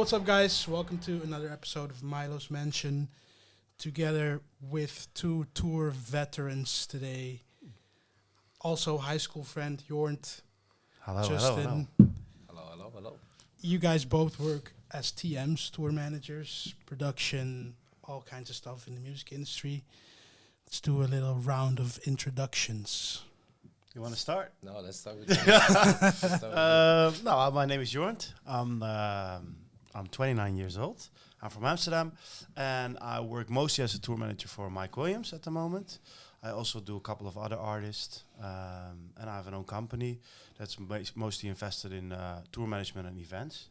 what's up, guys? Welcome to another episode of Mylo's Mansion. Together with two tour veterans today. Also, high school friend Jornt. Hello, Justin. Hello. You guys both work as TMs, tour managers, production, all kinds of stuff in the music industry. Let's do a little round of introductions. You want to start? No, let's start with you. No, my name is Jornt. I'm 29 years old. I'm from Amsterdam, and I work mostly as a tour manager for Mike Williams at the moment. I also do a couple of other artists, and I have an own company that's mostly invested in tour management and events.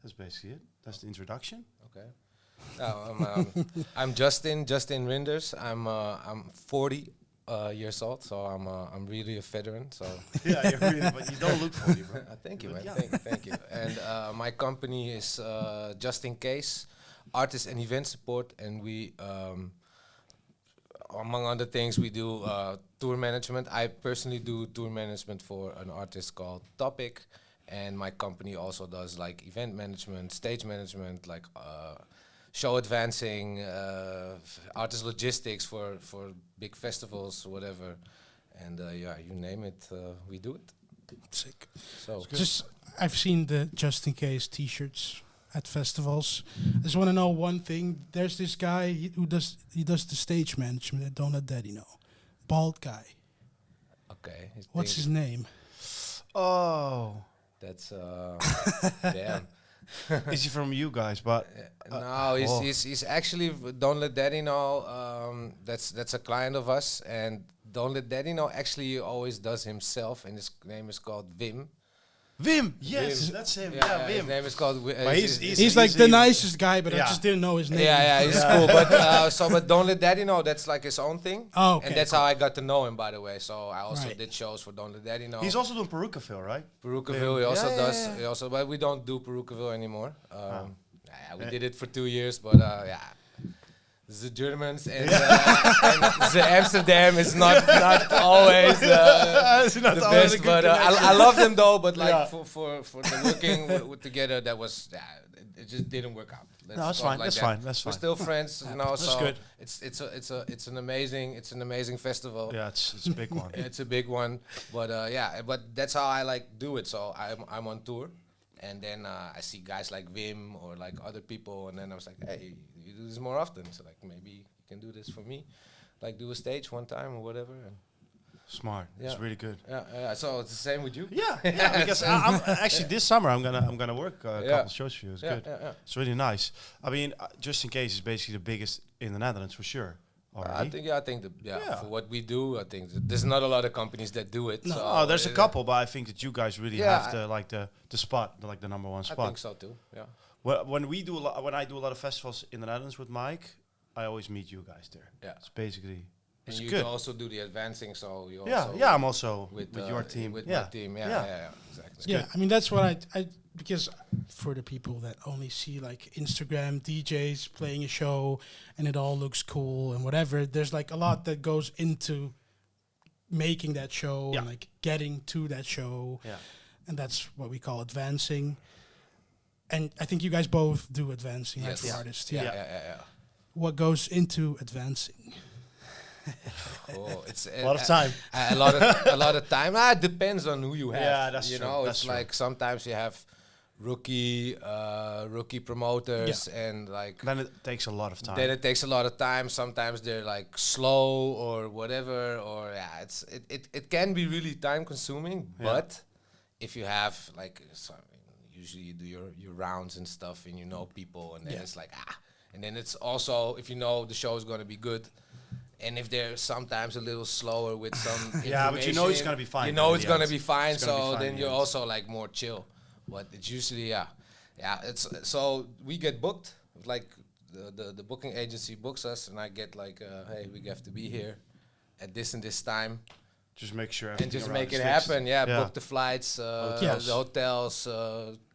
That's basically it. That's the introduction. Okay. I'm Justin Rinders. I'm 40 years old, so I'm really a veteran. So Yeah, you're really, but you don't look 40, bro. thank you, But man. yeah. Thank you. And my company is Just In Case, artist and event support, and we, among other things, we do tour management. I personally do tour management for an artist called Topic, and my company also does like event management, stage management, like show advancing, artist logistics for big festivals, whatever. And yeah, you name it, we do it. Sick. So Just, I've seen the Just In Case T-shirts at festivals. I just want to know one thing. There's this guy who does the stage management at Don't Let Daddy Know. Bald guy. okay. What's his name? Oh, That's damn. is he from you guys? But No, he's actually Don't Let Daddy Know. That's a client of us, and Don't Let Daddy Know actually always does himself, and his name is called Wim. Wim, yes, Wim. that's him. Yeah, Yeah, his Wim. name is called. But He's like the nicest guy, but I Yeah. just didn't know his name. Yeah, he's cool. But but Don't Let Daddy Know, that's like his own thing. Oh, okay. And that's how I got to know him, by the way. So I also Right. did shows for Don't Let Daddy Know. He's also doing Perucaville, right? Perucaville, he also Yeah, does. yeah, yeah. He also, but we don't do Perucaville anymore. Yeah, we Yeah. did it for 2 years, but yeah, the Germans and the Amsterdam is not always It's not the always a best. good But I connection. love them though. But like Yeah. for the working together, that was it just didn't work out. Let's No, that's call it fine. like That's that. fine. That's We're fine. still friends, you know. That's So good. it's an amazing festival. Yeah, it's a big one. It's a big one, but yeah, but that's how I like do it. So I'm on tour, and then I see guys like Wim or like other people, and then I was like, hey, you do this more often, so like maybe you can do this for me, like do a stage one time or whatever. And Smart. It's Yeah. really good. yeah, so it's the same with you. Yeah, because I'm actually this summer I'm gonna work a Yeah. couple shows for you. It's Yeah, good. yeah. It's really nice. I mean, Just In Case is basically the biggest in the Netherlands for sure. Already. I think Yeah. for what we do, I think there's not a lot of companies that do it. No. So Oh, there's a couple, but I think that you guys really Yeah, have the spot, like the number one I spot. think so too. Yeah. Well, when I do a lot of festivals in the Netherlands with Mike, I always meet you guys there. Yeah. It's basically And it's you good. also do the advancing, so you Yeah, also yeah. I'm also with your team. With Yeah, my team, Yeah. yeah, exactly. Yeah, I mean that's what I because for the people that only see like Instagram DJs playing a show and it all looks cool and whatever, there's like a lot that goes into making that show Yeah. and like getting to that show, Yeah. and that's what we call advancing. And I think you guys both do advancing Yes. as Yeah. artists. Yeah, Yeah. yeah. What goes into advancing? Oh, it's A lot of time. a lot of time. It depends on who you have. Yeah, that's you true, know, that's it's true. like sometimes you have rookie promoters and like Then it takes a lot of time. then it takes a lot of time. Sometimes they're like slow or whatever, or yeah, it can be really time consuming. Yeah. But if you have like usually you do your rounds and stuff, and you know people, and then Yeah. it's like and then it's also if you know the show is gonna be good. And if they're sometimes a little slower with some Yeah, but you know it's information, gonna be fine You know in it's the gonna end. be fine. It's gonna be So fine then in the you're end. also like more chill. But it's usually it's so we get booked. Like the booking agency books us, and I get like hey, we have to be here at this and this time. Just make sure And everything just around make is it fixed. happen. Yeah, Yeah. book the flights, Yes. the hotels,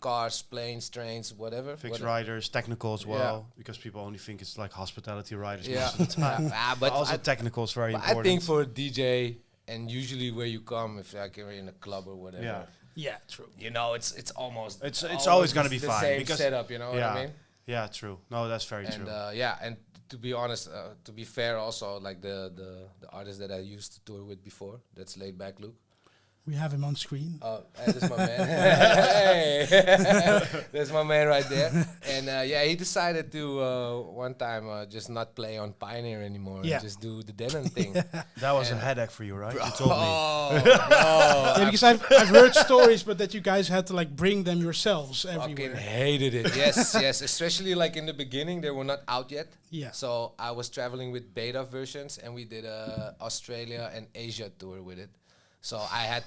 cars, planes, trains, whatever. Fix whatever. riders, technical as well, Yeah. because people only think it's like hospitality riders Yeah, most of the time. but But also I, technical is very but important. I think for a DJ, and usually where you come, if like you're in a club or whatever, Yeah. Yeah, true. You know, it's almost It's always gonna be the fine same because setup. You know what I mean? Yeah, true. No, that's very And true. and to be honest, to be fair, also like the artist that I used to tour with before, that's Laid Back Luke. We have him on screen. Oh, that's my man. Hey, that's my man right there. And he decided to one time just not play on Pioneer anymore and just do the Denon thing. That was a headache for you, right? You told me. Oh, bro, Yeah, because I've heard stories, but that you guys had to like bring them yourselves fucking everywhere. hated it. Yes, yes. Especially like in the beginning, they were not out yet. Yeah. So I was traveling with beta versions, and we did a Australia and Asia tour with it. So I had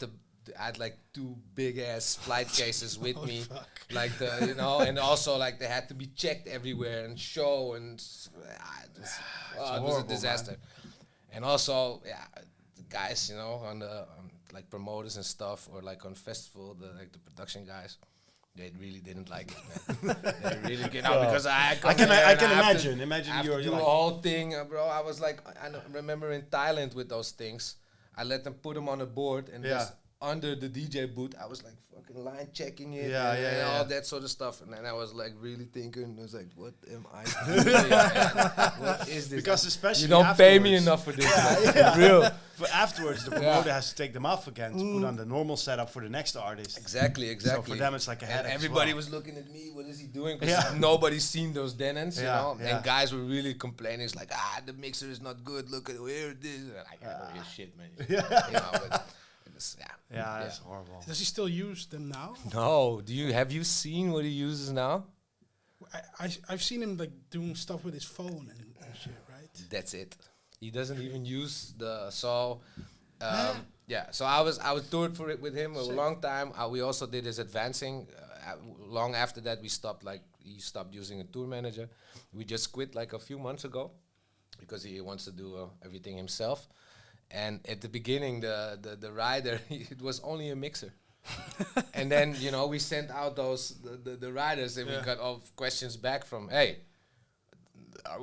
like 2 big ass flight cases with me, like and also like they had to be checked everywhere and show and it was a disaster. Man. And also, the guys, on the like promoters and stuff, or like on festival, the production guguys. They really didn't like it, man. They really because I can imagine. Imagine you're doing the whole thing, bro. I was like, remember in Thailand with those things, I let them put them on a board and just under the DJ booth, I was like fucking line checking it and all that sort of stuff. And then I was like really thinking, I was like, what am I doing? Man? What is this? Because especially you don't pay me enough for this. For real. But afterwards, the promoter has to take them off again to put on the normal setup for the next artist. Exactly. So for them, it's like a headache. And everybody was looking at me. What is he doing? Because nobody's seen those Denons, you know. Yeah. And guys were really complaining. It's like, the mixer is not good. Look at where it is. And I don't know your shit, man. But it was, that's horrible. Does he still use them now? No. Have you seen what he uses now? I've seen him like doing stuff with his phone and shit, right? That's it. He doesn't even use So I was toured for it with him a long time. We also did his advancing. Long after that, he stopped using a tour manager. We just quit like a few months ago because he wants to do everything himself. And at the beginning, the rider, it was only a mixer. And then we sent out the riders, and we got all questions back from, hey,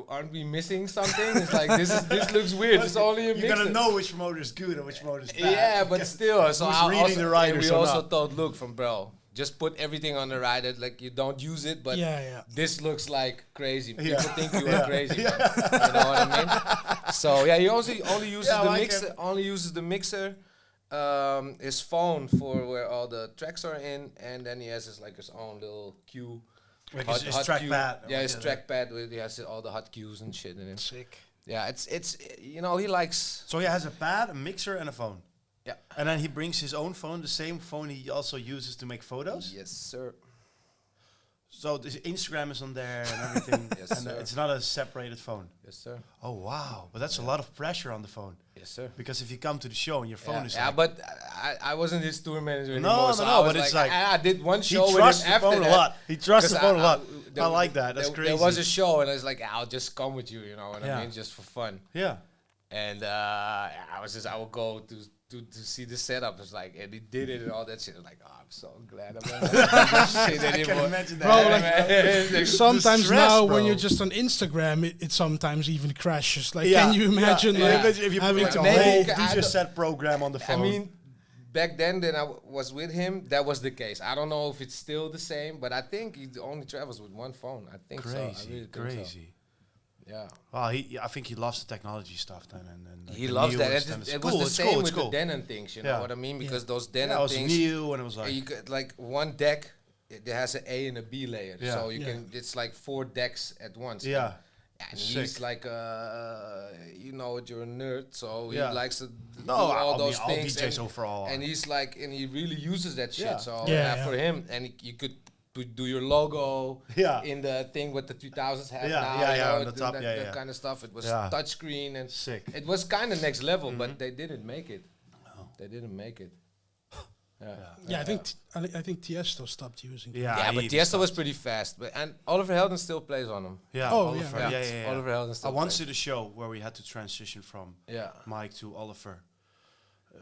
aren't we missing something? It's like this looks weird. It's only a mixer. You're gonna know which motor is good and which motor is bad. Yeah, but still. So who's reading the riders? We also told Luke from just put everything on the rider. Like you don't use it, but this looks like crazy. People think you are crazy. You know what I mean? So he only uses the mixer. Only uses the mixer. His phone for where all the tracks are in, and then he has his own little cue. Like his trackpad. Yeah, his trackpad with he has all the hot cues and shit in it. Sick. Yeah, it's he likes. So he has a pad, a mixer, and a phone. Yeah. And then he brings his own phone, the same phone he also uses to make photos. Yes, sir. So his Instagram is on there and everything. Yes, and sir. It's not a separated phone. Yes, sir. Oh wow, but that's a lot of pressure on the phone. Yes, sir. Because if you come to the show and your phone is but I wasn't his tour manager anymore. But it's like I did one show he with trusts him the after phone that. a lot. He trusts the phone a lot. I there like that. That's crazy. There was a show, and I was like, I'll just come with you. You know what I mean? Just for fun. Yeah. And I would go to see the setup. It's like, and he did it and all that shit. I was like, I'm so glad I'm not doing this shit anymore. I can imagine that. Bro, sometimes stress, now bro. when you're just on Instagram, it sometimes even crashes. Like, can you imagine if you put having like to a whole DJ set program on the phone? I mean, back then I was with him, that was the case. I don't know if it's still the same, but I think he only travels with one phone. I think so. I really think crazy. So. Yeah. Well, I think he loves the technology stuff then, and he loves that. It was the same with the Denon things, you know what I mean? Because those Denon things, new, and it was like you could, like one deck, it has an A and a B layer, so you can. It's like 4 decks at once. Yeah. And he's like, you're a nerd, so he likes to do all all those all things. DJs overall. And he's like, and he really uses that shit. Yeah. So for him, and you could do your logo in the thing what the 2000s have now. On the top, that kind of stuff. It was touchscreen and sick. It was kind of next level, but they didn't make it. No. They didn't make it. I think Tiesto stopped using it. Yeah, but Tiesto was pretty fast. And Oliver Heldens still plays on them. Yeah. Oliver. Oliver Heldens still I once did a show where we had to transition from Mike to Oliver.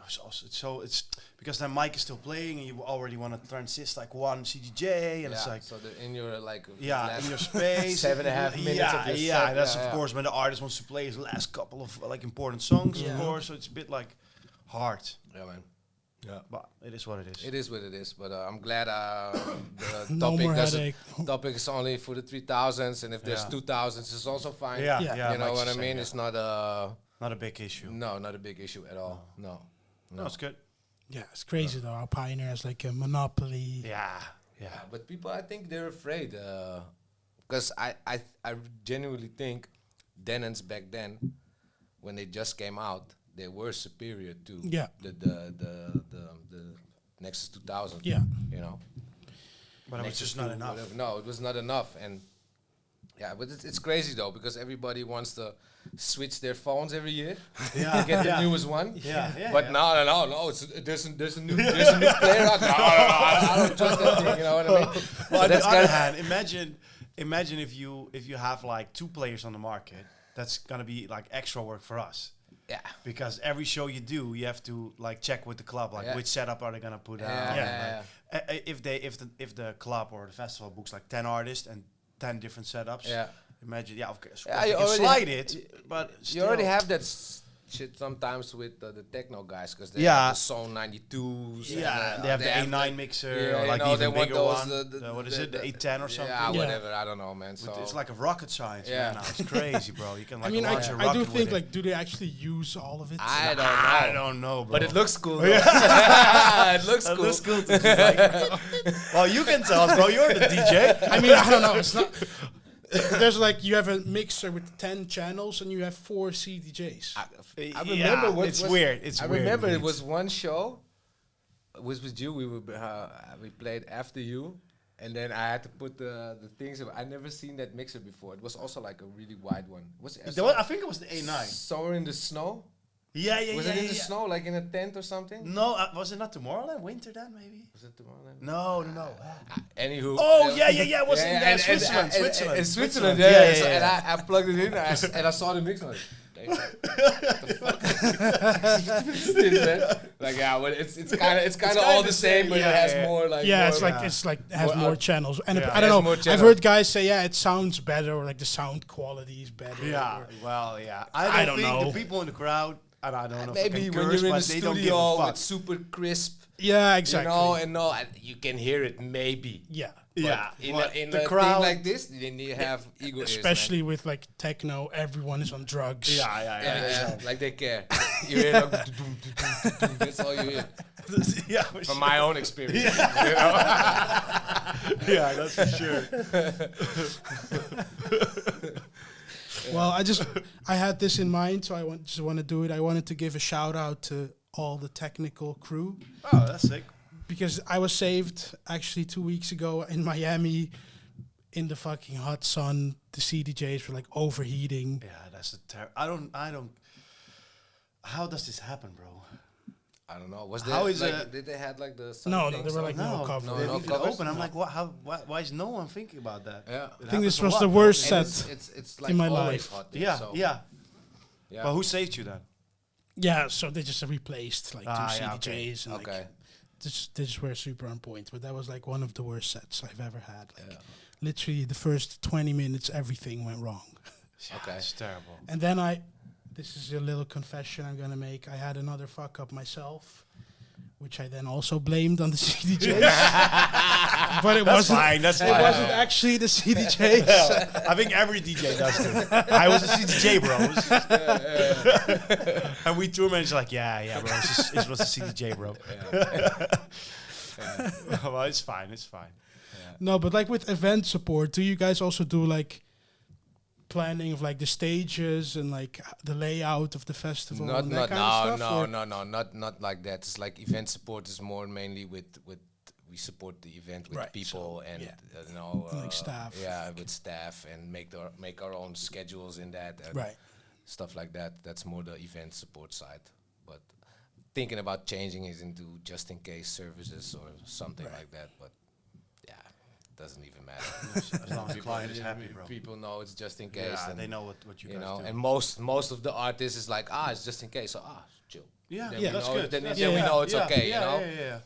It's because then Mike is still playing and you already want to transist like one CDJ and it's like so in your like in your space 7.5 minutes of your set. That's of course when the artist wants to play his last couple of like important songs of course, so it's a bit like hard. Yeah, man. Yeah. But it is what it is. It is what it is, but I'm glad the No topic more doesn't. headache. Topic is only for the 3000s, and if there's Yeah. 2000s, it's also fine. Yeah, Yeah. yeah. You know Mike's what the I same, mean? yeah. It's not a Not a big issue. no, not a big issue at all. No. No, it's good. Yeah, it's crazy though. How Pioneer has like a monopoly. Yeah, yeah. Yeah, but people, I think they're afraid, because I genuinely think Denons back then, when they just came out, they were superior to Yeah. the Nexus 2000. Yeah. You know. But it was Nexus just not 2, enough. whatever. No, it was not enough, and yeah, but it's crazy though because everybody wants to switch their phones every year. Yeah, Get the yeah. newest one. Yeah, yeah. But yeah. no. There's a new player out. No, I don't trust that thing. You know what I mean? Well, on That's the other kinda- hand, imagine if you have like 2 players on the market. That's gonna be like extra work for us Yeah. because every show you do, you have to like check with the club, like Yeah. which setup are they gonna put Yeah, out. yeah, Like, if the club or the festival books like 10 artists and 10 different setups. Yeah. Imagine, yeah, of course, Yeah, you you can already slide ha- it, but You already still. have that shit sometimes with the techno guys because they Yeah. have the Zone 92s. Yeah, and, they have the have A9 mixer, yeah, or you like know, the they even want bigger those, one. What is it, the 810 or something? Yeah, Yeah. whatever. I don't know, man. So It's like a rocket science. Yeah. Man, now. It's crazy, bro. You can like I mean, launch a I rocket do with think it. like, do they actually use all of it? I don't know. I don't know, bro. But it looks cool. Though. it looks It cool. looks cool. To just like, well, you can tell us, bro. You're the DJ. I mean, I don't know. It's not. There's like you have a mixer with 10 channels and you have 4 CDJs. I remember what it's was- weird. It's I weird. remember it indeed. was one show. It was with you. We played after you, and then I had to put the things. I never seen that mixer before. It was also like a really wide one. Was it I think it was the A9. Somewhere in the snow? Yeah, yeah, Was yeah. it in yeah, the yeah. snow, like in a tent or something? No, was it not Tomorrowland? Winter then, maybe? Was it Tomorrowland? No, no, no. Anywho. Oh, yeah, yeah, yeah. It was in and- Switzerland. and- Switzerland. In Switzerland, Yeah, yeah. yeah, So- yeah. And I plugged it in and I saw the mix. Like, what the fuck? Like, yeah, well, it's kind of all the same, but yeah, it has yeah. more like. Yeah, more it's like it has More more out- channels, and Yeah, I it don't has know. more I've channels. heard guys say, yeah, it sounds better, or like the sound quality is better. Yeah, or- well, yeah. I I don't don't think know. the people in the crowd, and I don't know if I Maybe can when curse, you're in but the they don't give a studio fuck. with super crisp, yeah, exactly. you know, and no, you can hear it maybe. yeah, Yeah, In well, in the a crowd. thing like this, then you have ego ears, man. especially with like techno, everyone is on drugs. Yeah, yeah, yeah. Yeah, like they care. You hear like, that's all you hear. Yeah, for From sure. my own experience. You know? Yeah, that's for sure. Well, I had this in mind, so just want to do it. I wanted to give a shout out to all the technical crew Oh, that's sick. because I was saved actually 2 weeks ago in Miami in the fucking hot sun. The CDJs were like overheating. Yeah, that's a I don't. How does this happen, bro? I don't know. Was How there, is like, it- did they had like the sun No, things there were on? like no cover. They no leave it covers? open. I'm No. like, why is no one thinking about that? Yeah. It I think this happens a was lot, the bro. worst And set. it's like in my always life. hot. Yeah, so, yeah. yeah. But who saved you then? Yeah, so they just replaced like 2 yeah, CDJs okay. and like Okay. they just were super on point. But that was like one of the worst sets I've ever had. Like Yeah. literally the first 20 minutes, everything went wrong. Okay. It's terrible. And then this is a little confession I'm gonna make. I had another fuck up myself, which I then also blamed on the CDJs. But it wasn't. fine. That's It fine. wasn't actually the CDJs. I think every DJ does it. I was a CDJ, bro. And we tour managers like, yeah, bro. It was a CDJ, bro. Well, it's fine. It's fine. No, but like with event support, do you guys also do like planning of like the stages and like the layout of the festival Not and not that kind of no stuff? no or- no no not like that. It's like event support is more mainly with we support the event with Right, people so, and yeah. you know Like staff. Yeah, with staff and make our own schedules in that and Right. stuff like that. That's more the event support side. But thinking about changing it into just in case services or something Right. like that. But yeah, doesn't even matter. As long as the client is happy, bro. People know it's just in case. Yeah, and they know what you you guys know, do. and most of the artists is like, it's just in case. So chill. Yeah, Then yeah, we that's know, good. Then, That's then we good. know it's Yeah, okay. yeah, you know, yeah.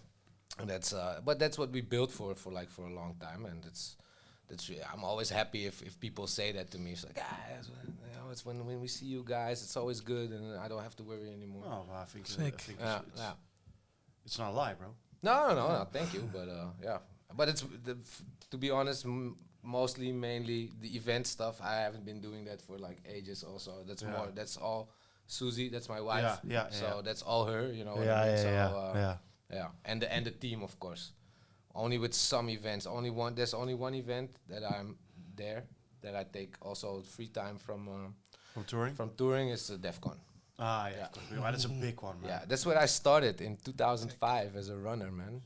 and that's but that's what we built for a long time, and I'm always happy if people say that to me. It's like, it's when we see you guys, it's always good, and I don't have to worry anymore. Oh, well, I think Sick. it's, Yeah, it's, yeah. It's not a lie, bro. No, thank you, but yeah. But it's to be honest, mostly mainly the event stuff. I haven't been doing that for like ages. Also, that's more. That's all. Susie, that's my wife. So that's all her. You know. What I mean? Yeah. And the team, of course. Only with some events. There's only one event that I'm there that I take also free time from touring. From touring is DEFCON. That's a big one, man. Yeah, that's where I started in 2005 as a runner, man.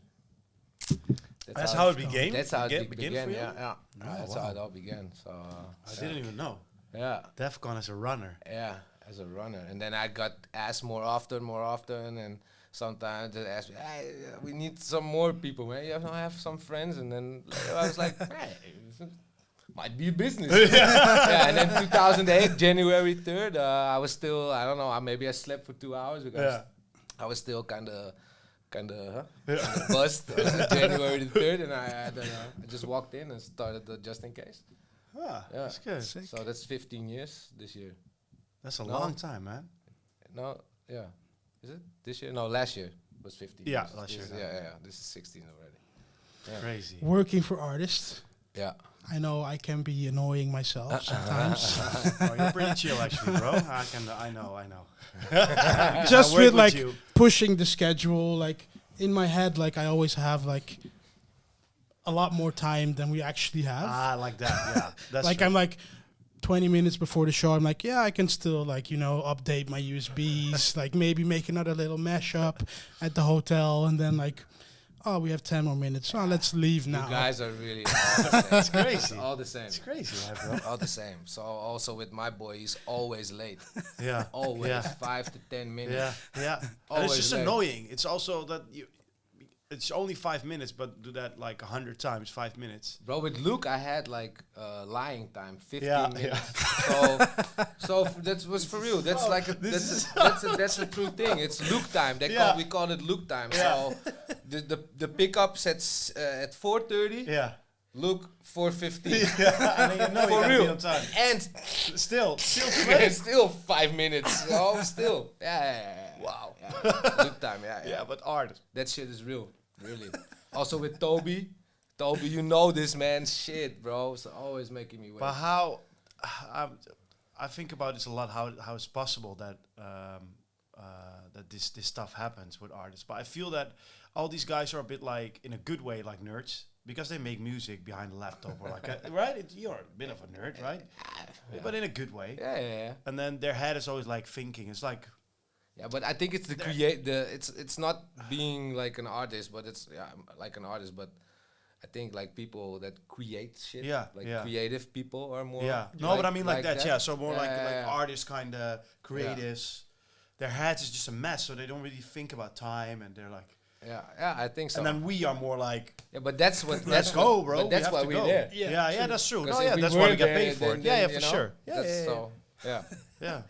That's how it began. That's how it began. Yeah. That's how it all began. So I didn't even know. Yeah. DEFCON as a runner. Yeah, as a runner, and then I got asked more often, and sometimes they asked me, "Hey, we need some more people, man. You have some friends," and then I was like, "Hey, might be a business." And then 2008, January 3rd, I was still, I don't know, maybe I slept for 2 hours because I was still kind of buzzed on January the 3rd, and I just walked in and started the Just In Case. That's good. Sick. So that's 15 years this year. That's a long time, man. No, yeah. Is it this year? No, last year was 15. Yeah, years. last year. Yeah. This is 16 already. Yeah. Crazy. Working for artists. Yeah. I know I can be annoying myself sometimes. You're pretty chill, actually, bro. I know. Just I work with like you. pushing the schedule, like in my head, like I always have like a lot more time than we actually have. Like that. Yeah, that's like true. I'm like 20 minutes before the show, I'm like, yeah, I can still like, update my USBs, like maybe make another little mashup at the hotel, and then like, oh, we have 10 more minutes. Oh, let's leave now. You guys are really all the same. It's crazy. All the same. It's crazy, bro. All the same. So also with my boy, he's always late. Yeah. Always. Yeah. 5 to 10 minutes. Yeah. And Always it's just late. annoying. It's also that it's only 5 minutes, but do that like 100 times, 5 minutes. Bro, with Luke, I had like lying time, 15 Yeah, minutes. So that was for real. That's like that's a true thing. It's Luke time. We call it Luke time. Yeah. So the pickups at 4:30. Yeah. Luke 4:15. And then For you real. be on time. And Still still 5 minutes. Oh, still. Yeah. Wow. Yeah. Luke time. Yeah. but art. That shit is real. Really. Also with Toby, you know this man. Shit, bro. It's always making me wait. But how? I think about this a lot. How it's possible that that this stuff happens with artists. But I feel that all these guys are a bit like, in a good way, like nerds, because they make music behind the laptop or like right. You're a bit of a nerd, right? Yeah. But in a good way. Yeah. And then their head is always like thinking. It's like. Yeah, but I think it's it's not being like an artist, but it's like an artist, but I think like people that create shit, creative people are more. Yeah, no, like, but I mean like that. Yeah, so more like yeah. artists, kind of creatives. Their heads is just a mess, so they don't really think about time, and they're like. Yeah, I think so. And then we are more like. Yeah, but that's what. Let's go, bro. But that's why we're there. Yeah, that's true. No, if we that's why we weren't get there, paid for it. then, Yeah, you for know, sure. That's so. Yeah.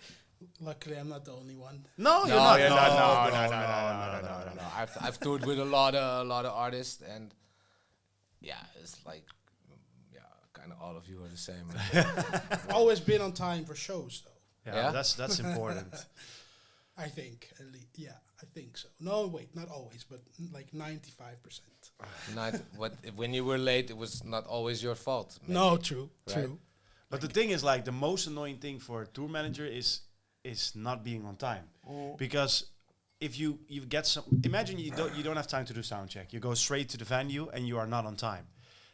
Luckily, I'm not the only one. No, you're not. No. I've toured with a lot of artists, and it's like kind of all of you are the same. Always been on time for shows, though. Yeah, that's important. I think, at least. Yeah, I think so. No, wait, not always, but like 95%. When you were late, it was not always your fault. Maybe. No, true. But the thing is, like, the most annoying thing for a tour manager is not being on time, because if you get some, imagine you don't have time to do sound check. You go straight to the venue and you are not on time.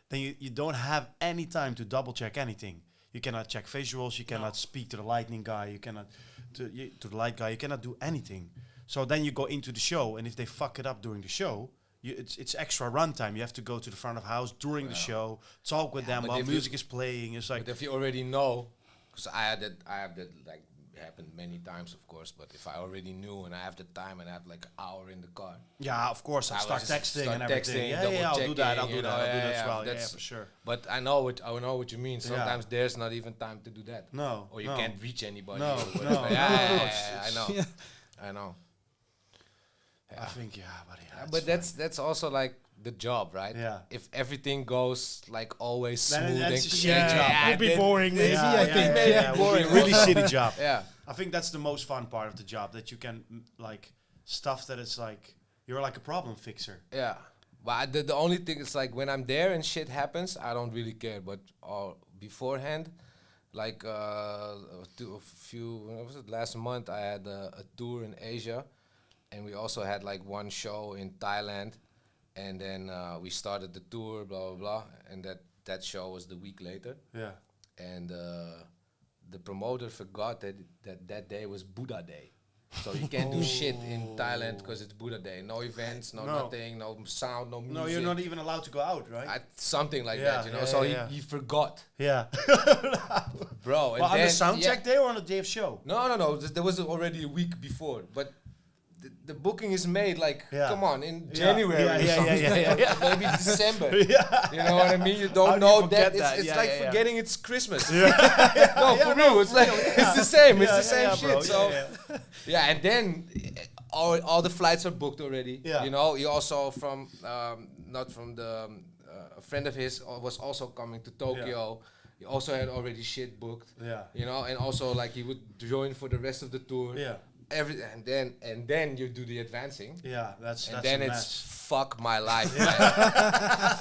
Then you don't have any time to double check anything. You cannot check visuals. You cannot speak to the lighting guy. You cannot to the light guy. You cannot do anything. So then you go into the show, and if they fuck it up during the show, it's extra runtime. You have to go to the front of house during the show, talk with them while music is playing. It's like, but if you already know, because I have that like happened many times, of course. But if I already knew and I have the time and I have like an hour in the car, of course, I'll start texting and everything. I'll do that. I'll do that as well. Yeah, for sure. But I know what you mean. Sometimes there's not even time to do that. No, or you can't reach anybody. No. I know. I think, buddy. But that's also like the job, right? Yeah. If everything goes like always Then smooth, it's and a shitty job. It would be boring, maybe. I think. It would be a really shitty job. Yeah. I think that's the most fun part of the job, that you can like stuff that it's like You're like a problem fixer. Yeah. But the only thing is like when I'm there and shit happens, I don't really care. But beforehand, like when was it? Last month, I had a tour in Asia, and we also had like one show in Thailand, and then we started the tour, blah blah blah, and that show was the week later. Yeah. And the promoter forgot that day was Buddha Day. So you can't do shit in Thailand because it's Buddha Day. No events, no nothing, no sound, no music. No, you're not even allowed to go out, right? Something like that, you know. So he forgot, Yeah. bro. And Well, on then, the sound check day or on the day of show? No. There was already a week before, but the booking is made like, come on, in January or something. Maybe December. You know what I mean? You don't know that. It's like forgetting it's Christmas. No, for real. It's like it's the same. It's the same shit. Bro. So and then all the flights are booked already. Yeah. You know, he also from not from the a friend of his was also coming to Tokyo. He also had already shit booked. Yeah. You know, and also like he would join for the rest of the tour. Yeah. And then you do the advancing. Yeah, that's Then a it's mess. fuck my life, man.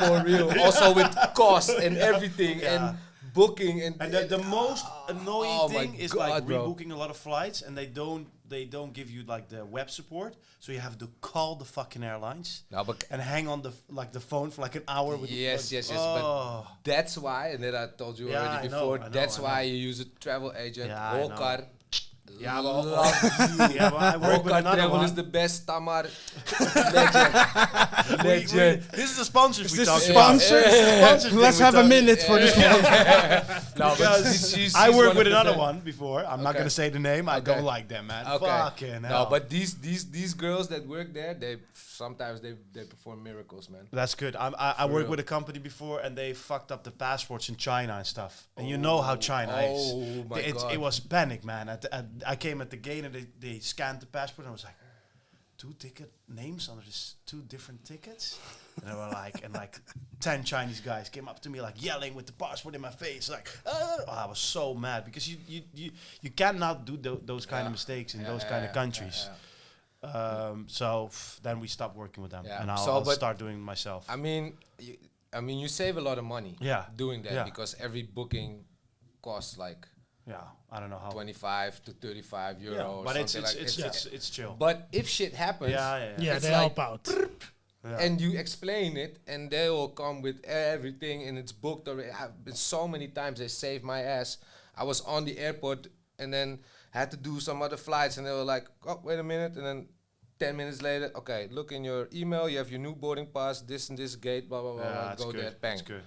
For real. Also with cost and everything and booking and the most annoying thing is like bro. rebooking a lot of flights, and they don't give you like the web support, so you have to call the fucking airlines and hang on the phone for like an hour with yes. Oh. But that's why, and that I told you already before. That's why you use a travel agent. Holkar. Yeah, I work with another Travel one. is the best Tamar legend. This is the sponsors Is we this talked the about. sponsor? Let's have a minute for this one. No, Because she's I one worked of with the another best. one before. I'm not gonna say the name. I don't like them, man. Fucking hell. No, but these girls that work there, they sometimes they perform miracles, man. That's good. I worked with a company before, and they fucked up the passports in China and stuff. And you know how China is. Oh my God. It was panic, man. I came at the gate and they scanned the passport, and I was like, 2 ticket names under this 2 different tickets. And they were like, 10 Chinese guys came up to me like yelling with the passport in my face, like, I was so mad because you cannot do those kind of mistakes in those kind of countries. So then we stopped working with them, and I'll start doing it myself. I mean, you save a lot of money doing that because every booking costs like I don't know how 25 to 35 euro or but something it's chill. But if shit happens, Yeah, they help out. and you explain it, and they will come with everything, and it's booked already. I've been so many times they saved my ass. I was on the airport, and then had to do some other flights, and they were like, "Oh, wait a minute," and then 10 minutes later, okay, look in your email, you have your new boarding pass, this and this gate, blah blah blah. Go there, bang. That's good.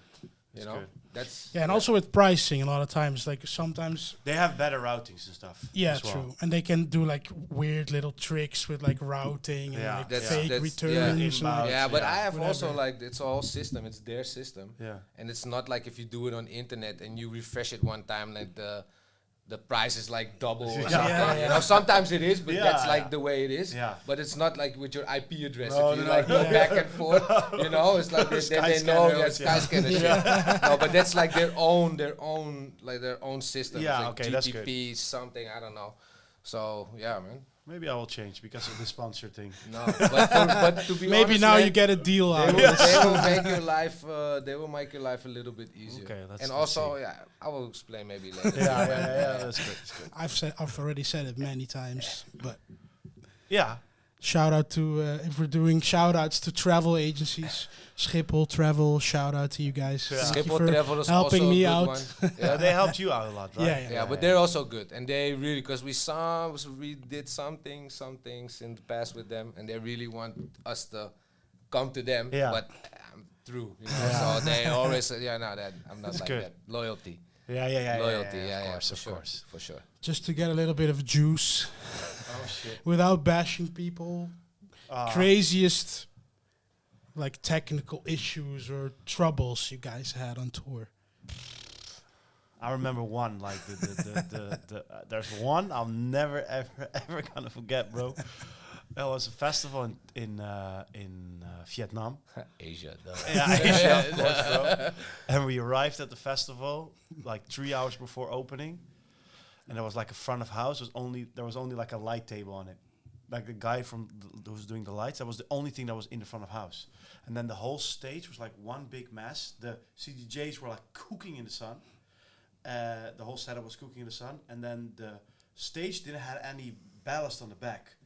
You know, that's And also with pricing, a lot of times, like sometimes. They have better routings and stuff. Yeah, as well. true. And they can do like weird little tricks with like routing and like fake returns. Yeah, but I have whatever. also like it's all system. It's their system. Yeah. And it's not like if you do it on internet and you refresh it one time, like the price is like double. Or something, you know, sometimes it is, but that's like the way it is. Yeah. But it's not like with your IP address. No, if you no, like go back and forth, you know, it's like they know Skyscanner shit. No, but that's like their own system. Yeah, like okay, that's good. GTP something, I don't know. So yeah, man. Maybe I will change because of the sponsor thing. No, but to be Maybe honest, now man, you get a deal out. they will make your life. They will make your life a little bit easier. Okay, let's also, see. I will explain maybe later. That's good. That's good. I've already said it many times, but Yeah. shout out to if we're doing shout outs to travel agencies, Schiphol Travel. Shout out to you guys. Yeah. Thank you Schiphol for Travel is helping also a me good out. one. Yeah, they helped you out a lot, right? Yeah. But they're also good, and they really because we did some things in the past with them, and they really want us to come to them. Yeah. But I'm through, you know. So they always say, I'm not That's like good. that. Loyalty, Loyalty. for sure. Just to get a little bit of juice, Oh shit. without bashing people. Craziest, like technical issues or troubles you guys had on tour. I remember one, like the there's one I'm never ever gonna forget, bro. It was a festival in Vietnam. Asia, though. Yeah, Asia, of course, bro. And we arrived at the festival like 3 hours before opening, and there was like a front of house. There was only like a light table on it. like the guy from who was doing the lights. That was the only thing that was in the front of house. And then the whole stage was like one big mess. The CDJs were like cooking in the sun. The whole setup was cooking in the sun. And then the stage didn't have any ballast on the back.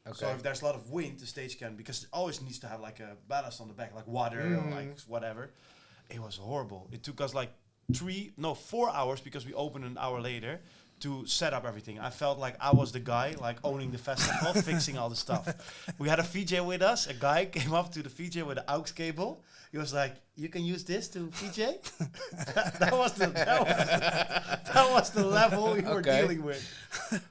Okay. So if there's a lot of wind, the stage can, because it always needs to have like a ballast on the back, like water or like whatever. It was horrible. It took us like 4 hours, because we opened an hour later, to set up everything. I felt like I was the guy like owning the festival, fixing all the stuff. We had a VJ with us. A guy came up to the VJ with an aux cable. He was like, "You can use this to VJ." that was the level we were dealing with.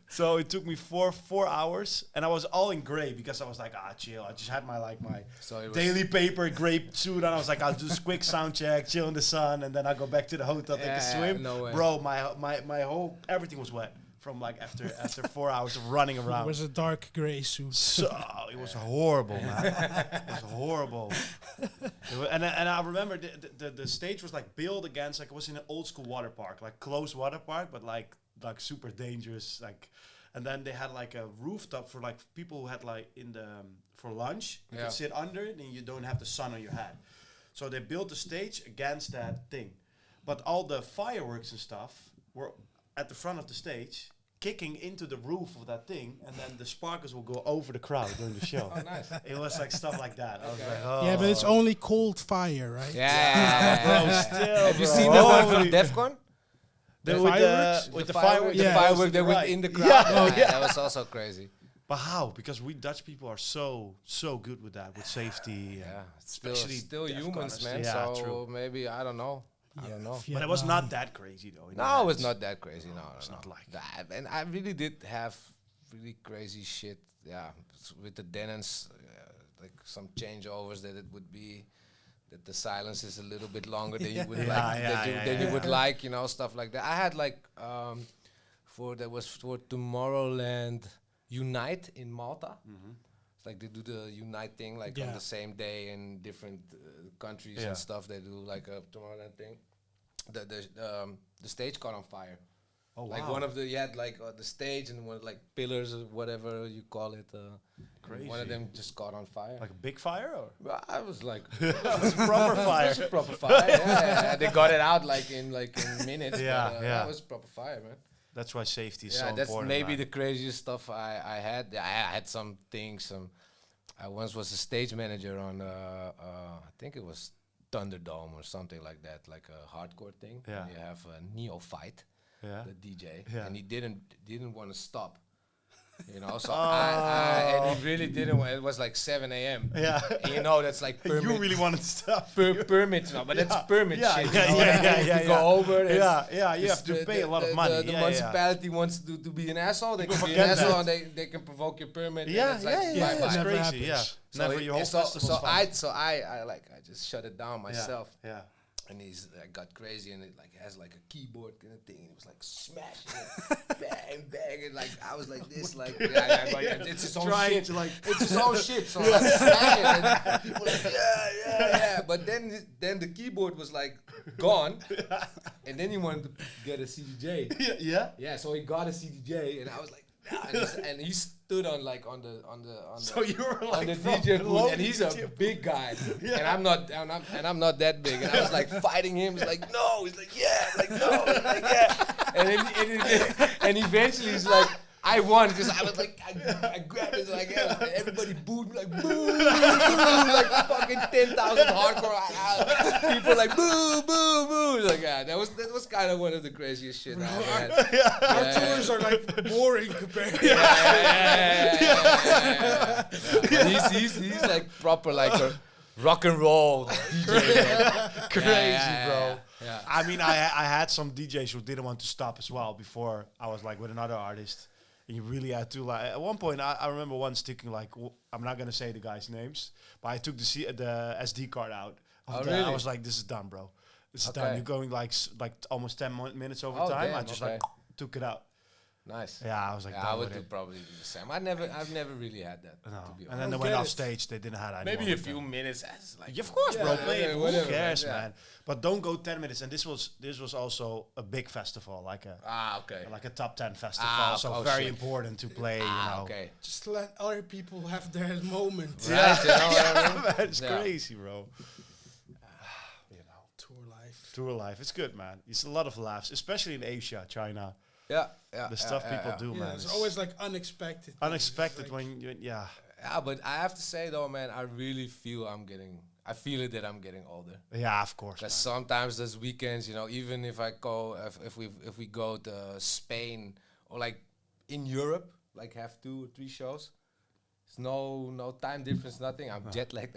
So it took me four hours, and I was all in gray because I was like, chill. I just had my daily paper gray suit on. I was like, I'll do this quick sound check, chill in the sun, and then I'll go back to the hotel, take a swim. No way. Bro, my whole everything was wet from like after 4 hours of running around. It was a dark gray suit. So it was horrible, man. It was horrible. And I remember the stage was like built against, like, it was in an old school water park, like closed water park, but like super dangerous, like. And then they had like a rooftop for like people who had like for lunch. You could sit under it and you don't have the sun on your head. So they built the stage against that thing. But all the fireworks and stuff were at the front of the stage, kicking into the roof of that thing, and then the sparklers will go over the crowd during the show. Oh, nice. It was like stuff like that. I was like, Yeah, but it's only cold fire, right? Yeah. bro, still, Have you seen the one from DEFCON? The fireworks? with the fireworks? The firework that went in the crowd. Yeah. That was also crazy. But how? Because we Dutch people are so good with that, with safety. Yeah, especially still DEFCON humans, man. Yeah, so true. maybe, I don't know. I don't know. But it was not that crazy though. No, it's not that crazy. No, it's not like that. And I really did have really crazy shit. Yeah, with the Denons, like some changeovers that it would be that the silence is a little bit longer than you would you would like, stuff like that. I had like for Tomorrowland Unite in Malta. It's like they do the Unite thing like on the same day in different countries and stuff. They do like a Tomorrowland thing. The stage caught on fire. Oh, like one of the the stage and one like pillars or whatever you call it. Crazy. One of them just caught on fire. Like a big fire, or? Well, I was like, it was proper fire. It was proper fire. Yeah. They got it out like in minutes. That was proper fire, man. That's why safety is so that's important. Maybe the craziest stuff I had. I had some things. I once was a stage manager on I think it was Thunderdome or something like that, like a hardcore thing. Yeah. And you have a neophyte, the DJ, and he didn't want to stop. So and he really didn't. It was like 7 a.m. Yeah, and that's like permit. You really wanted to stop. Permits, no, but that's permit shit. You go over. You have to pay a lot of money. The municipality wants to be an asshole. They can be an asshole, and they can provoke your permit. It's crazy. Yeah, never your whole festival's fun. I just shut it down myself. Yeah. And he's got crazy, and it like has like a keyboard kind of thing. And it was like smashing it, bang, bang, and like I was like this, like it's his own shit. It's his own shit. So I smash it, and people like yeah. But then the keyboard was like gone, and then he wanted to get a CDJ. Yeah. So he got a CDJ, and I was like, and he stood on the so you were like on the DJ booth, and he's a big guy, and I'm not that big, and I was like fighting him. He's like, no, he's like, yeah, like no, he's like yeah, and eventually he's like, I won because I was like, I grabbed it like everybody booed me like boo, like fucking 10,000 hardcore people like boo, boo, boo. Like that was kind of one of the craziest shit I had. Our tours are like boring compared. He's like proper like a rock and roll DJ. Crazy, bro. Yeah. I mean, I had some DJs who didn't want to stop as well before I was like with another artist. You really had to like. At one point, I remember once taking like I'm not gonna say the guys' names, but I took the SD card out. Really? I was like, this is done, bro. This is done. You're going like almost 10 minutes over time. I just like took it out. Nice. Yeah, I was like, Yeah, done I would with do it. probably do the same. I've never really had that. No. To be And honest. then they I went get off it. stage. They didn't have anyone Maybe a with few them. minutes as like. Yeah, of course, bro. Yeah, Play it. Who whatever, cares, man, yeah. man? But don't go 10 minutes. And this was also a big festival, like a top 10 festival. Ah, so oh, very shit. important to play. Okay. Just let other people have their moment. Right, you know what I Yeah, mean? man, it's Yeah. crazy, bro. Tour life. Tour life, it's good, man. It's a lot of laughs, especially in Asia, China. Yeah. The stuff people do, Yeah, man. it's is always like unexpected. things. unexpected Like, when you, yeah. Yeah, but I have to say though, man, I really feel I feel it that I'm getting older. Yeah, of course. Because sometimes there's weekends, you know, even if I go, if we go to Spain or like in Europe, like have 2 or 3 shows, it's no time difference, nothing. I'm jet lagged.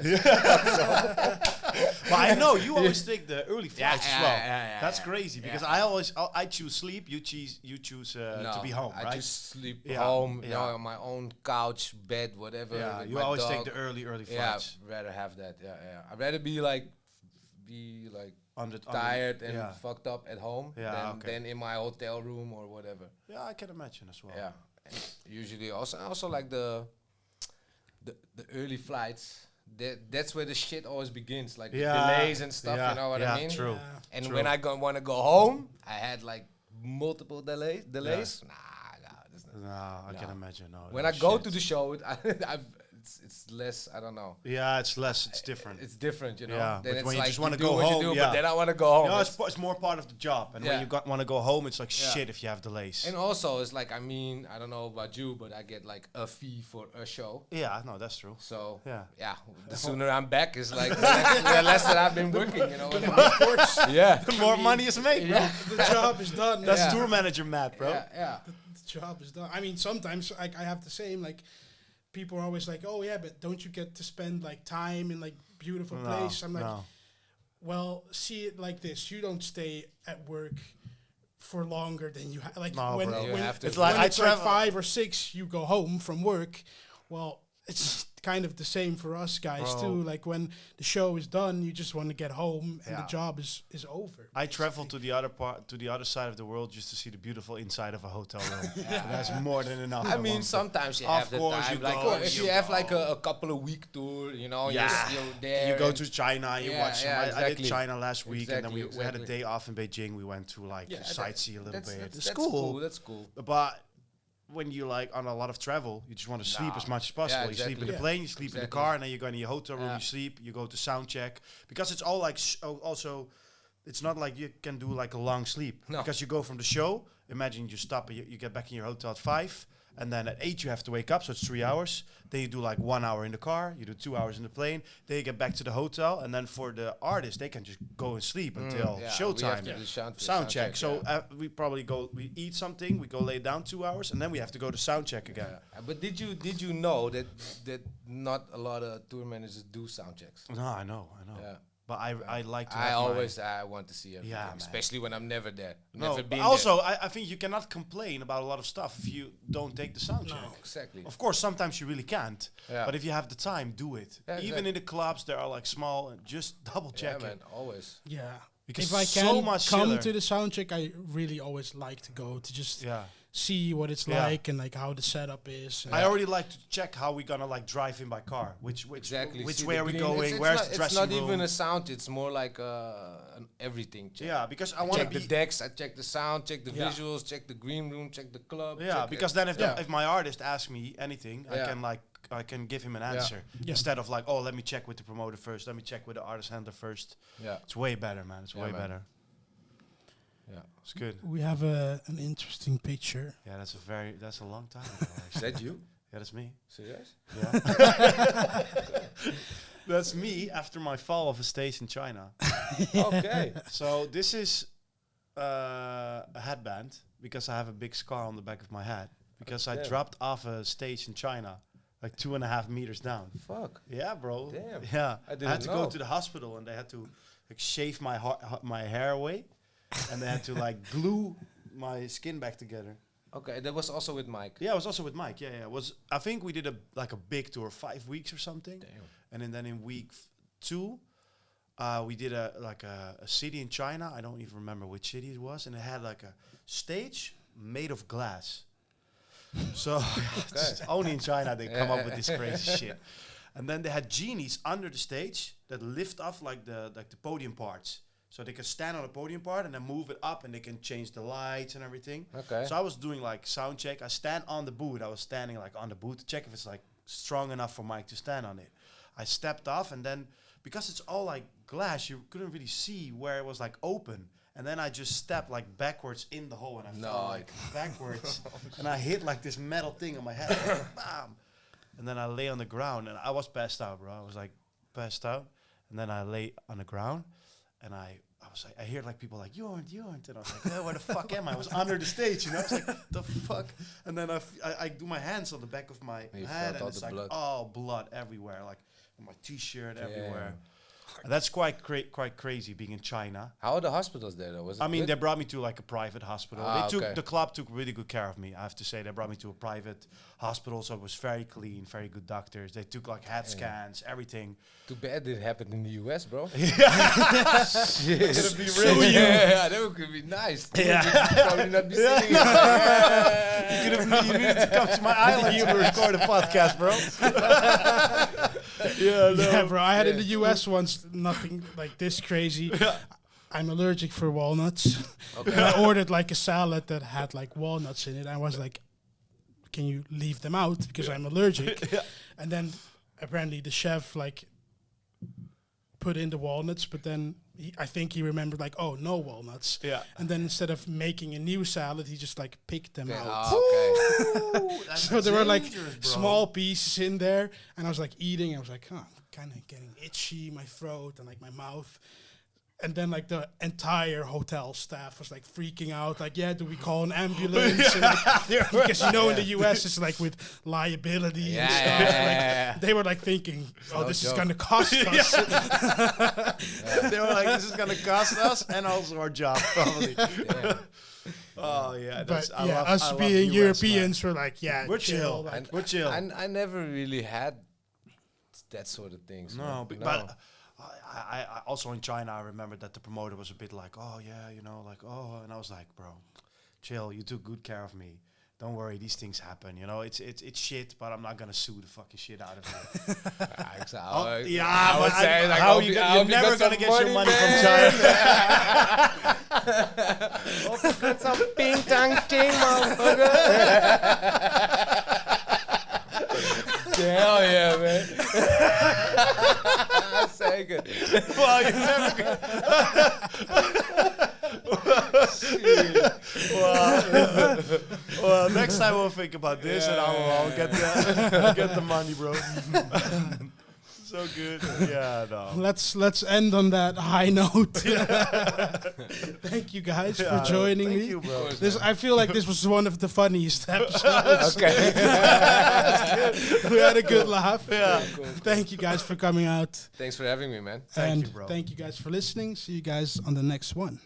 But I know you always take the early flights as well. yeah, That's yeah. crazy because Yeah. I choose sleep. You choose to be home, I right? just sleep Yeah, home, you yeah. know, on my own couch, bed, whatever. Yeah, with you my always dog. take the early Yeah, flights. rather have that. Yeah. I'd rather be like tired and yeah. fucked up at home than in my hotel room or whatever. Yeah, I can imagine as well. Yeah. And usually also like the early flights. That's where the shit always begins, like the delays and stuff. Yeah, You know what yeah, I mean? true. Yeah. And True. when I want to go home, I had like multiple delays. Nah, this No, I No. can imagine. No, when no I go shit. to the show, it's less. I don't know. Yeah, it's less. It's different. It's different, you know. Yeah, Then but it's when you like just wanna do go what home, you do, yeah. but then I want to go home. No, It's- it's more part of the job. And Yeah. when you want to go home, it's like Yeah. shit if you have delays. and also, it's like, I mean, I don't know about you, but I get like a fee for a show. Yeah, no, that's true. So Yeah. the sooner I'm back is like the less that I've been working, you know. What I mean? of course, Yeah, The more money is made, bro. yeah, the job is done. That's Yeah. tour manager Matt, bro. yeah. The job is done. I mean, sometimes like I have the same. Like people are always like, "Oh yeah, but don't you get to spend like time in like beautiful place?" I'm like, no. well, see it like this. You don't stay at work for longer than you like No, when, bro. You when have to. It's like when I it's like travel. 5 or 6, you go home from work. Well, it's kind of the same for us guys Bro. too. Like when the show is done, you just want to get home and Yeah. the job is over. I travel to the other side of the world just to see the beautiful inside of a hotel room. That's more than enough. I mean, sometimes you Of have the course time. you Like go, if you you have go. like a couple of week tour, you know, Yeah. you're there. You go and- to China, you Yeah, watch. yeah, I did exactly. China last week, and then we Exactly, had a exactly. day off in Beijing. We went to like Yeah, sightsee a little bit. It's that's cool. That's cool. But when you like on a lot of travel, you just want to sleep Nah. as much as possible. Yeah, You sleep in exactly. the Yeah. plane, you sleep in the Exactly. car, and then you go in your hotel room, Yeah. you sleep, you go to sound check. Because it's all like, also, it's not like you can do like a long sleep. No. Because you go from the show, imagine you stop, and you get back in your hotel at 5, and then at 8 you have to wake up, so it's 3 hours. Then you do like 1 hour in the car, you do 2 hours in the plane, then you get back to the hotel, and then for the artists, they can just go and sleep until Yeah, we have showtime. to do Sound check. So yeah. we probably we eat something, we go lay down 2 hours, and then we have to go to sound check again. But did you know that not a lot of tour managers do sound checks? No, I know. Yeah. But I like to. I have always want to see everything, Yeah, man. especially when I'm never there. no. Never But been also, I think you cannot complain about a lot of stuff if you don't take the sound check. there. Exactly. Of course, sometimes you really can't. Yeah. But if you have the time, do it. Yeah, Even exactly. in the clubs, there are like small, and just double check Yeah, it. man, always. Yeah. Because if I so can much come chiller. to the sound check, I really always like to go to just Yeah. see what it's Yeah. like and like how the setup is. I already like to check how we're gonna like drive in by car. Which Exactly. which See way the are we green- going? It's Where's not, the dressing It's not room? even a sound. It's more like an everything check. Yeah, because I want to Check be the decks. I check the sound. Check the Yeah. visuals. Check the green room. Check the club. Yeah, check because it. then if Yeah. if my artist asks me anything, Yeah. I can give him an answer Yeah. instead of like, oh, let me check with the promoter first, let me check with the artist handler first. Yeah. It's way better, man. It's Yeah, way man. better. Yeah. It's good. We have an interesting picture. Yeah, that's a long time ago. Is actually. that you? Yeah, that's me. Serious? Yeah. That's me after my fall off a stage in China. Okay. So this is a headband because I have a big scar on the back of my head because I Damn. dropped off a stage in China like 2.5 meters down. Fuck. Yeah, bro. Damn. Yeah. I had didn't to know. go to the hospital and they had to like shave my hair away and they had to like glue my skin back together. Okay, that was also with Mike. Yeah, it was also with Mike. Yeah, yeah. It was I think we did a big tour, 5 weeks or something. Damn. And then in week 2, we did a city in China. I don't even remember which city it was, and it had like a stage made of glass. So just only in China they come up with this crazy shit. And then they had genies under the stage that lift off like the podium parts. So they can stand on the podium part and then move it up, and they can change the lights and everything. Okay. So I was doing like sound check. I stand on the booth. I was standing like on the booth to check if it's like strong enough for Mike to stand on it. I stepped off, and then because it's all like glass, you couldn't really see where it was like open. And then I just stepped like backwards in the hole, and I fell like backwards, and I hit like this metal thing on my head. Bam! And then I lay on the ground, and I was passed out, bro. I was like passed out, and then I lay on the ground, and I was like, I hear like people like Jornt, and I was like, where the fuck am I? I was under the stage, you know. I was like, the fuck. And then I do my hands on the back of my head, and it's like blood everywhere, like on my t-shirt everywhere. And that's quite crazy being in China. How are the hospitals there though? Was it good? They brought me to like a private hospital. The club took really good care of me. I have to say, they brought me to a private hospital, so it was very clean, very good doctors. They took like head scans, everything. Too bad it happened in the US, bro. Shit. It'd be really that could be nice. Yeah. Probably not be sitting You needed to come to my island to record a podcast, bro. Yeah, bro. I had in the US once nothing like this crazy. I'm allergic for walnuts. Okay. And I ordered like a salad that had like walnuts in it. I was like, can you leave them out because I'm allergic? And then apparently the chef like put in the walnuts, but then I think he remembered like, oh, no walnuts. Yeah. And then instead of making a new salad, he just like picked them out. Okay. So there were like small pieces in there, and I was like eating. I was like, I'm kind of getting itchy, my throat and like my mouth. And then like the entire hotel staff was like freaking out, like, yeah, do we call an ambulance? And, like, because in the US it's like with liability and stuff. Like, they were like thinking, this is gonna cost us. They were like, this is gonna cost us and also our job probably. Oh yeah, but us being Europeans were like, we're chill. Like, we're chill. I never really had that sort of things. No, but I also in China, I remember that the promoter was a bit like, oh yeah, and I was like, bro, chill, you took good care of me. Don't worry, these things happen. It's shit, but I'm not gonna sue the fucking shit out of you. I would say like, you're never gonna get your money from China. That's some ping tang ting, motherfucker. Hell yeah, man. Zeker. Well, you never well, next time we'll think about this, and I'll get the money, bro. So good. Yeah, no. Let's end on that high note. Thank you guys for joining me. Thank you, bro. I feel like this was one of the funniest episodes. Okay. We had a good laugh. Yeah. Cool. Thank you guys for coming out. Thanks for having me, man. Thank you, bro. Thank you guys for listening. See you guys on the next one.